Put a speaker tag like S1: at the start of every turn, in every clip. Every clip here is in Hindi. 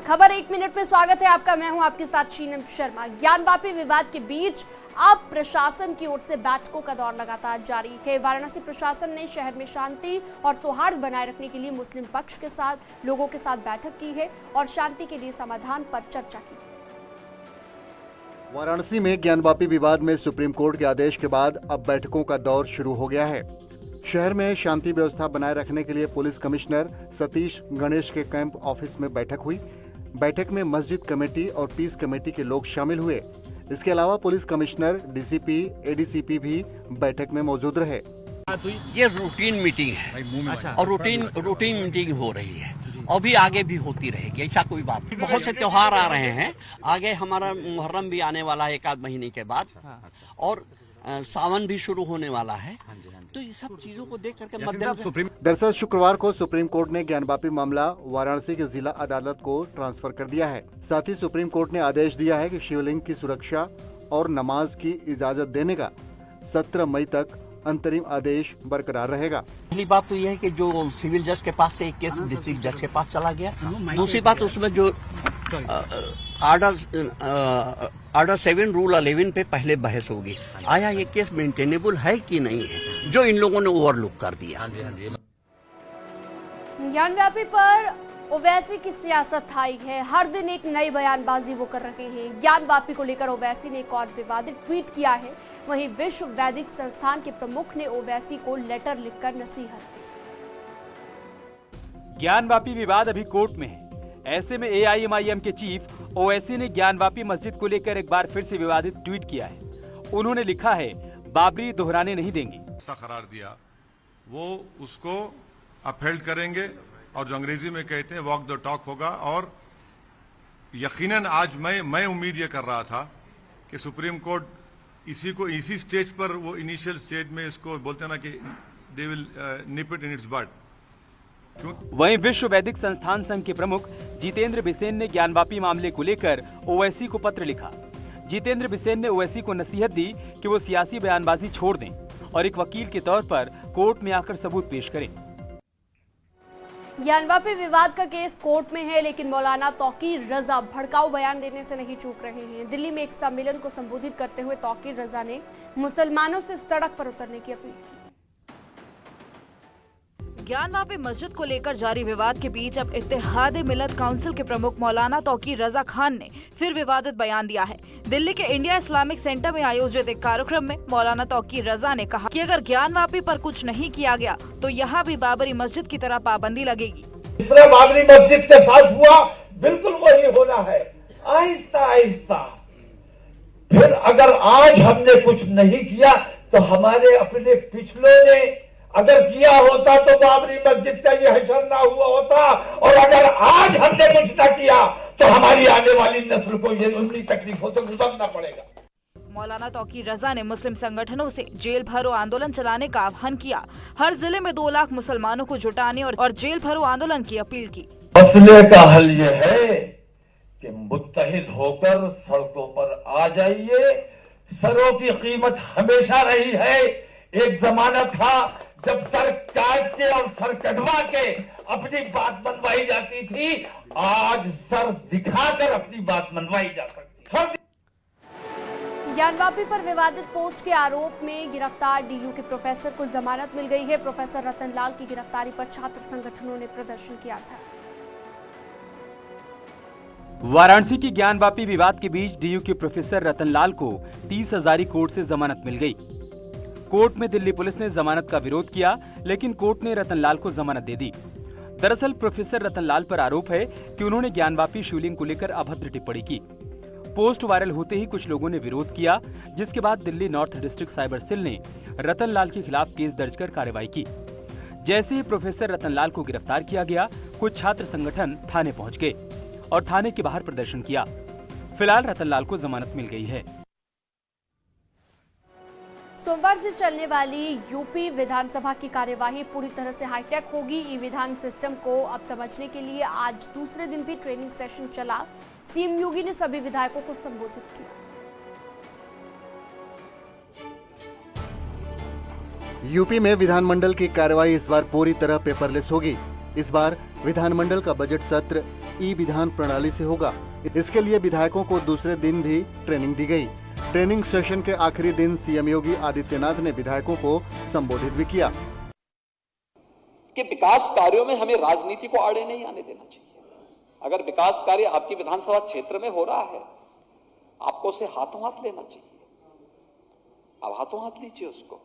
S1: खबर 1 मिनट में स्वागत है आपका। मैं हूं आपके साथ शीनम शर्मा। ज्ञानवापी विवाद के बीच अब प्रशासन की ओर से बैठकों का दौर लगातार जारी है। वाराणसी प्रशासन ने शहर में शांति और सौहार्द बनाए रखने के लिए मुस्लिम पक्ष के साथ लोगों के साथ बैठक की है और शांति के लिए समाधान पर चर्चा की।
S2: वाराणसी में ज्ञानवापी विवाद में सुप्रीम कोर्ट के आदेश के बाद अब बैठकों का दौर शुरू हो गया है। शहर में शांति व्यवस्था बनाए रखने के लिए पुलिस कमिश्नर सतीश गणेश के कैंप ऑफिस में बैठक हुई। बैठक में मस्जिद कमेटी और पीस कमेटी के लोग शामिल हुए। इसके अलावा पुलिस कमिश्नर, डीसीपी, एडीसीपी भी बैठक में मौजूद रहे।
S3: ये रूटीन मीटिंग है और रूटीन मीटिंग हो रही है, अभी आगे भी होती रहेगी, ऐसा कोई बात नहीं। बहुत से त्योहार आ रहे हैं, आगे हमारा मुहर्रम भी आने वाला है 1 महीने के बाद, और सावन भी शुरू होने वाला है। तो ये सब चीजों को देख करके मद्देनजर
S2: दरअसल शुक्रवार को सुप्रीम कोर्ट ने ज्ञानवापी मामला वाराणसी की जिला अदालत को ट्रांसफर कर दिया है। साथ ही सुप्रीम कोर्ट ने आदेश दिया है कि शिवलिंग की सुरक्षा और नमाज की इजाजत देने का 17 मई तक अंतरिम आदेश बरकरार रहेगा।
S3: पहली बात तो यह है कि जो सिविल जज के पास से एक केस डिस्ट्रिक्ट जज के पास चला गया। दूसरी बात, उसमें जो ऑर्डर 7 रूल 11 पे पहले बहस होगी, आया ये केस मेंटेनेबल है कि नहीं है, जो इन लोगों ने ओवरलुक कर दिया।
S1: ज्ञानवापी पर ओवैसी की सियासत आई है। हर दिन एक नई बयानबाजी वो कर रहे हैं। ज्ञानवापी को लेकर ओवैसी ने एक और विवादित ट्वीट किया है। वहीं विश्व वैदिक संस्थान के प्रमुख ने ओवैसी को लेटर लिखकर नसीहत दी।
S4: ज्ञानवापी विवाद अभी कोर्ट में है। ऐसे में एआईएमआईएम के चीफ ओवैसी ने ज्ञानवापी मस्जिद को लेकर एक बार फिर से विवादित ट्वीट किया है। उन्होंने लिखा है, बाबरी दोहराने नहीं देंगे।
S5: ऐसा करार दिया, वो उसको अपहेल्ड करेंगे और जो अंग्रेजी में कहते हैं वॉक द टॉक होगा। और यकीनन आज मैं उम्मीद ये कर रहा था कि सुप्रीम कोर्ट इसी स्टेज पर, वो इनिशियल स्टेज में इसको बोलते हैं ना कि they will nip it in its bud.
S4: वहीं विश्व वैदिक संस्थान संघ के प्रमुख जितेंद्र बिसेन ने ज्ञानवापी मामले को लेकर ओवैसी को पत्र लिखा। जितेंद्र बिसेन ने ओवैसी को नसीहत दी कि वो सियासी बयानबाजी छोड़ दें और एक वकील के तौर पर कोर्ट में आकर सबूत पेश करें।
S1: ज्ञानवापी विवाद का केस कोर्ट में है, लेकिन मौलाना तौकीर रजा भड़काऊ बयान देने से नहीं चूक रहे हैं। दिल्ली में एक सम्मेलन को संबोधित करते हुए तौकीर रजा ने मुसलमानों से सड़क पर उतरने की अपील की।
S6: ज्ञानवापी मस्जिद को लेकर जारी विवाद के बीच अब इत्तेहाद मिलत काउंसिल के प्रमुख मौलाना तौकीर रजा खान ने फिर विवादित बयान दिया है। दिल्ली के इंडिया इस्लामिक सेंटर में आयोजित एक कार्यक्रम में मौलाना तौकीर रजा ने कहा कि अगर ज्ञानवापी पर कुछ नहीं किया गया तो यहाँ भी बाबरी मस्जिद की तरह पाबंदी लगेगी।
S7: जिस तरह बाबरी मस्जिद के साथ हुआ, बिल्कुल वही होना है, आहिस्ता आहिस्ता। फिर अगर आज हमने कुछ नहीं किया तो हमारे अपने पिछलों ने अगर किया होता तो बाबरी मस्जिद का ये हशर ना हुआ होता, और अगर आज हमने कुछ ना किया तो हमारी आने वाली नस्ल को ये उन्नी तकलीफों से गुजरना पड़ेगा।
S6: मौलाना तौकीर रजा ने मुस्लिम संगठनों से जेल भरो आंदोलन चलाने का आह्वान किया। हर जिले में 2 लाख मुसलमानों को जुटाने और जेल भरो आंदोलन की अपील की।
S7: मसले का हल ये है कि मुत्तहिद होकर सड़कों पर आ जाइए। सरों की कीमत हमेशा रही है। एक जमाना था जब सर काट के और सर कटवा के अपनी बात मनवाई जाती थी, आज सर दिखाकर अपनी बात मनवाई जा सकती।
S1: ज्ञानवापी पर विवादित पोस्ट के आरोप में गिरफ्तार डीयू के प्रोफेसर को जमानत मिल गई है। प्रोफेसर रतनलाल की गिरफ्तारी पर छात्र संगठनों ने प्रदर्शन किया था।
S4: वाराणसी की ज्ञानवापी विवाद के बीच डीयू के प्रोफेसर रतनलाल को 30 हजारी कोर्ट से जमानत मिल गई। कोर्ट में दिल्ली पुलिस ने जमानत का विरोध किया, लेकिन कोर्ट ने रतनलाल को जमानत दे दी। दरअसल प्रोफेसर रतनलाल पर आरोप है कि उन्होंने ज्ञानवापी शिवलिंग को लेकर अभद्र टिप्पणी की। पोस्ट वायरल होते ही कुछ लोगों ने विरोध किया, जिसके बाद Delhi north district cyber cell ने रतनलाल के खिलाफ केस दर्ज कर कार्रवाई की। जैसे ही प्रोफेसर रतनलाल को गिरफ्तार किया गया, कुछ छात्र संगठन थाने पहुंच गए और थाने के बाहर प्रदर्शन किया। फिलहाल रतनलाल को जमानत मिल गई है।
S1: सोमवार से चलने वाली यूपी विधानसभा की कार्यवाही पूरी तरह से हाईटेक होगी। ई विधान सिस्टम को अब समझने के लिए आज दूसरे दिन भी ट्रेनिंग सेशन चला। सीएम योगी ने सभी विधायकों को संबोधित किया।
S2: यूपी में विधानमंडल की कार्यवाही इस बार पूरी तरह पेपरलेस होगी। इस बार विधानमंडल का बजट सत्र ई विधान प्रणाली से होगा। इसके लिए विधायकों को दूसरे दिन भी ट्रेनिंग दी गई। ट्रेनिंग सेशन के आखिरी दिन सीएम योगी आदित्यनाथ ने विधायकों को संबोधित भी किया
S8: कि विकास कार्यों में हमें राजनीति को आड़े नहीं आने देना चाहिए। अगर विकास कार्य आपकी विधानसभा क्षेत्र में हो रहा है, आपको उसे हाथों हाथ लेना चाहिए। आप हाथों हाथ लीजिए उसको,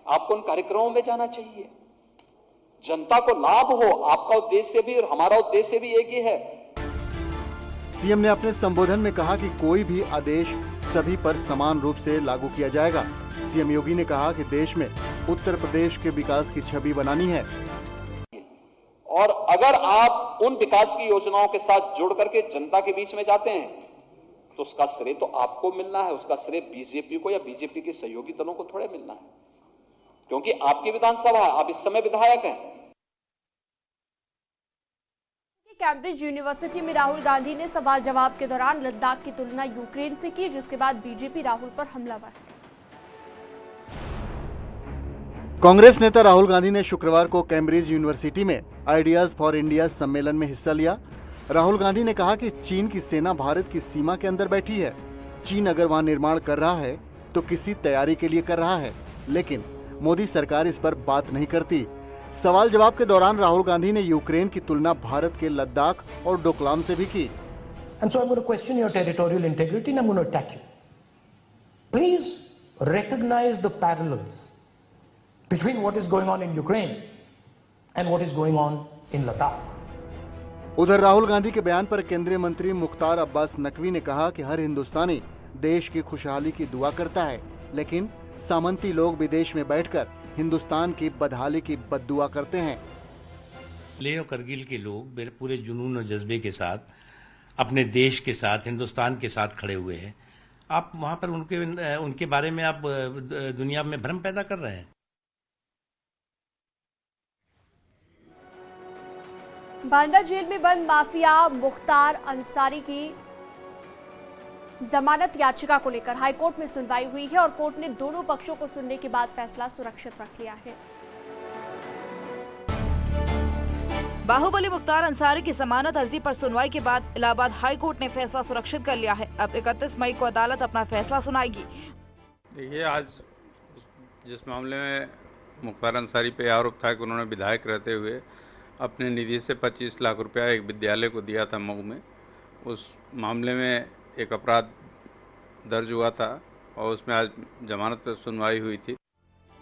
S8: आपको उन कार्यक्रमों में जाना चाहिए, जनता को लाभ हो। आपका उद्देश्य भी और हमारा उद्देश्य भी एक ही है।
S2: सीएम ने अपने संबोधन में कहा कि कोई भी आदेश सभी पर समान रूप से लागू किया जाएगा। सीएम योगी ने कहा कि देश में उत्तर प्रदेश के विकास की छवि बनानी है
S8: और अगर आप उन विकास की योजनाओं के साथ जुड़ करके जनता के बीच में जाते हैं तो उसका श्रेय तो आपको मिलना है, उसका श्रेय बीजेपी को या बीजेपी के सहयोगी दलों को थोड़े मिलना है, क्योंकि आपकी विधानसभा है, आप इस समय विधायक हैं।
S1: कैम्ब्रिज यूनिवर्सिटी में राहुल गांधी ने सवाल जवाब के दौरान लद्दाख की तुलना यूक्रेन से की, जिसके बाद बीजेपी राहुल पर हमलावर है।
S2: कांग्रेस नेता राहुल गांधी ने शुक्रवार को कैम्ब्रिज यूनिवर्सिटी में आइडियाज फॉर इंडिया सम्मेलन में हिस्सा लिया। राहुल गांधी ने कहा कि चीन की सेना भारत की सीमा के अंदर बैठी है। चीन अगर वहां निर्माण कर रहा है तो किसी तैयारी के लिए कर रहा है, लेकिन मोदी सरकार इस पर बात नहीं करती। सवाल जवाब के दौरान राहुल गांधी ने यूक्रेन की तुलना भारत के लद्दाख और डोकलाम से भी की।
S9: And so I'm going to question your territorial integrity and I'm going to attack you. Please recognize the parallels between what is going on in Ukraine and what is going on in Ladakh.
S2: उधर राहुल गांधी के बयान पर केंद्रीय मंत्री मुख्तार अब्बास नकवी ने कहा कि हर हिंदुस्तानी देश की खुशहाली की दुआ करता है, लेकिन सामंती लोग विदेश में बैठकर हिंदुस्तान की बदहाली की बद्दुआ करते हैं।
S10: लेह और करगिल के लोग पूरे जुनून और जज्बे के साथ अपने देश के साथ, हिंदुस्तान के साथ खड़े हुए हैं। आप वहां पर उनके बारे में आप दुनिया में भ्रम पैदा कर रहे हैं।
S1: बांदा जेल में बंद माफिया मुख्तार अंसारी की जमानत याचिका को लेकर हाईकोर्ट में सुनवाई हुई है और कोर्ट ने दोनों पक्षों को सुनने के बाद फैसला सुरक्षित रख लिया है।
S6: बाहुबली मुख्तार अंसारी की जमानत अर्जी पर सुनवाई के बाद इलाहाबाद हाई कोर्ट ने फैसला सुरक्षित कर लिया है। अब 31 मई को अदालत अपना फैसला सुनाएगी।
S11: देखिए, आज जिस मामले में मुख्तार अंसारी पे आरोप था कि उन्होंने विधायक रहते हुए अपने निधि से 25 लाख रुपया एक विद्यालय को दिया था मऊ में, उस मामले में एक अपराध दर्ज हुआ था और उसमें आज जमानत पर सुनवाई हुई थी।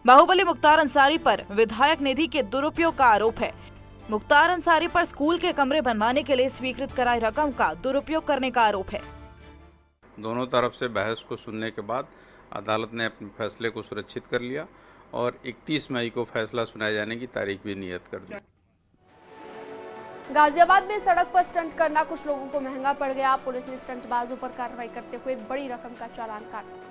S6: बाहुबली मुख्तार अंसारी पर विधायक निधि के दुरुपयोग का आरोप है। मुख्तार अंसारी पर स्कूल के कमरे बनवाने के लिए स्वीकृत कराई रकम का दुरुपयोग करने का आरोप है।
S11: दोनों तरफ से बहस को सुनने के बाद अदालत ने अपने फैसले को सुरक्षित कर लिया और 31 मई को फैसला सुनाए जाने की तारीख भी नियत कर दी।
S1: गाजियाबाद में सड़क पर स्टंट करना कुछ लोगों को महंगा पड़ गया। पुलिस ने स्टंटबाजों पर कार्रवाई करते हुए बड़ी रकम का चालान काटा।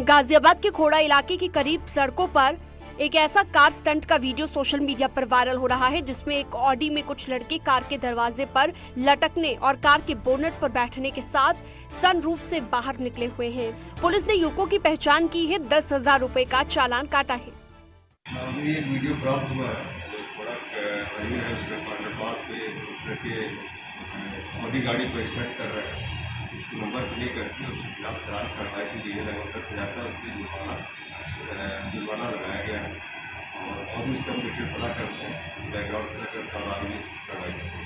S1: गाजियाबाद के खोड़ा इलाके के करीब सड़कों पर एक ऐसा कार स्टंट का वीडियो सोशल मीडिया पर वायरल हो रहा है, जिसमें एक ऑडी में कुछ लड़के कार के दरवाजे पर लटकने और कार के बोनेट पर बैठने के साथ सनरूफ से बाहर निकले हुए हैं। पुलिस ने युवकों की पहचान की है, 10,000 रुपए का चालान काटा है।
S12: ये वीडियो प्राप्त हुआ है, पास पे ऑडी गाड़ी को स्टंट कर रहे हैं, उसको नंबर प्ले करके उसके खिलाफ चालान कार्रवाई की गई है। लगभग 10,000 का उसकी जुर्माना लगाया गया है और भी इसका डिटेल पता करते हैं, बैकग्राउंड पता करते और आगे कार्रवाई करते हैं।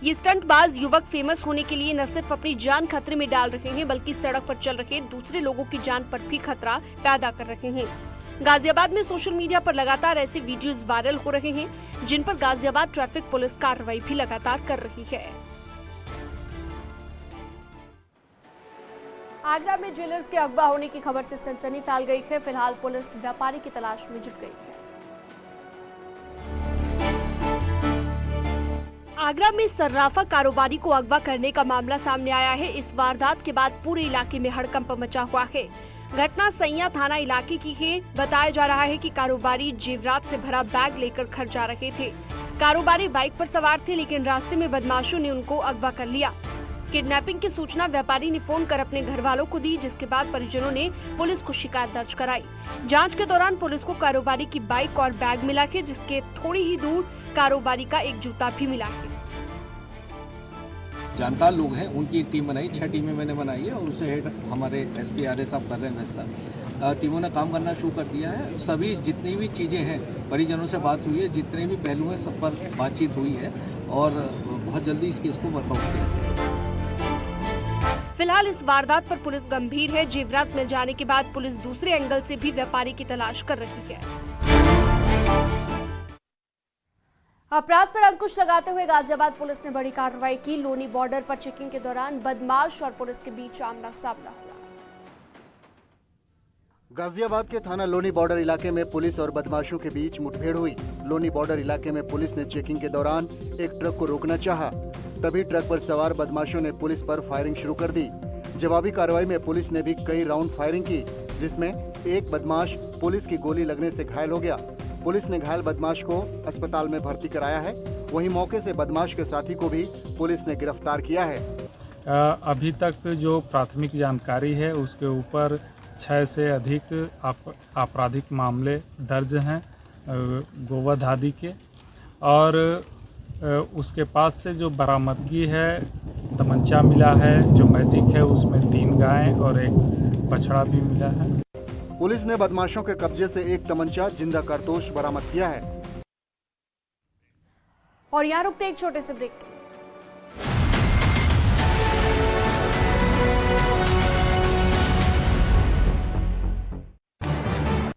S1: ये स्टंटबाज युवक फेमस होने के लिए न सिर्फ अपनी जान खतरे में डाल रहे हैं, बल्कि सड़क पर चल रहे दूसरे लोगों की जान पर भी खतरा पैदा कर रहे हैं। गाजियाबाद में सोशल मीडिया पर लगातार ऐसे वीडियोस वायरल हो रहे हैं, जिन पर गाजियाबाद ट्रैफिक पुलिस कार्रवाई भी लगातार कर रही है। आगरा में ज्वेलर्स के अगवा होने की खबर से सनसनी फैल गई है। फिलहाल पुलिस व्यापारी की तलाश में जुट गई है। आगरा में सर्राफा कारोबारी को अगवा करने का मामला सामने आया है। इस वारदात के बाद पूरे इलाके में हड़कंप मचा हुआ है। घटना सैया थाना इलाके की है। बताया जा रहा है कि कारोबारी जेवरात से भरा बैग लेकर घर जा रहे थे। कारोबारी बाइक पर सवार थे, लेकिन रास्ते में बदमाशों ने उनको अगवा कर लिया। किडनैपिंग की सूचना व्यापारी ने फोन कर अपने घर वालों को दी, जिसके बाद परिजनों ने पुलिस को शिकायत दर्ज कराई। जांच के दौरान पुलिस को कारोबारी की बाइक और बैग मिला है, जिसके थोड़ी ही दूर कारोबारी का एक जूता भी मिला है।
S13: जानकार लोग हैं, उनकी एक टीम बनाई, 6 टीमें मैंने बनाई है और उसे हेड हमारे SP RA साहब कर रहे हैं वैसा। टीमों ने काम करना शुरू कर दिया है। सभी जितनी भी चीज़ें हैं, परिजनों से बात हुई है, जितने भी पहलू हैं सब पर बातचीत हुई है और बहुत जल्दी इस केस को वर्कआउट किया।
S1: फिलहाल इस वारदात पर पुलिस गंभीर है। जेवरात मिल जाने के बाद पुलिस दूसरे एंगल से भी व्यापारी की तलाश कर रही है। अपराध पर अंकुश लगाते हुए गाजियाबाद पुलिस ने बड़ी कार्रवाई की। लोनी बॉर्डर पर चेकिंग के दौरान बदमाश और पुलिस के बीच आमना सामना हुआ।
S2: गाजियाबाद के थाना लोनी बॉर्डर इलाके में पुलिस और बदमाशों के बीच मुठभेड़ हुई। लोनी बॉर्डर इलाके में पुलिस ने चेकिंग के दौरान एक ट्रक को रोकना चाहा, तभी ट्रक पर सवार बदमाशों ने पुलिस पर फायरिंग शुरू कर दी। जवाबी कार्रवाई में पुलिस ने भी कई राउंड फायरिंग की, जिसमें एक बदमाश पुलिस की गोली लगने से घायल हो गया। पुलिस ने घायल बदमाश को अस्पताल में भर्ती कराया है। वहीं मौके से बदमाश के साथी को भी पुलिस ने गिरफ्तार किया है।
S14: अभी तक जो प्राथमिक जानकारी है उसके ऊपर 6 से अधिक आपराधिक मामले दर्ज हैं गोवध आदि के, और उसके पास से जो बरामदगी है, तमंचा मिला है, जो मैजिक है उसमें 3 गायें और एक बछड़ा भी मिला है।
S2: पुलिस ने बदमाशों के कब्जे से एक तमंचा, जिंदा कारतूस बरामद किया है।
S1: और यहाँ रुकते एक छोटे से ब्रेक।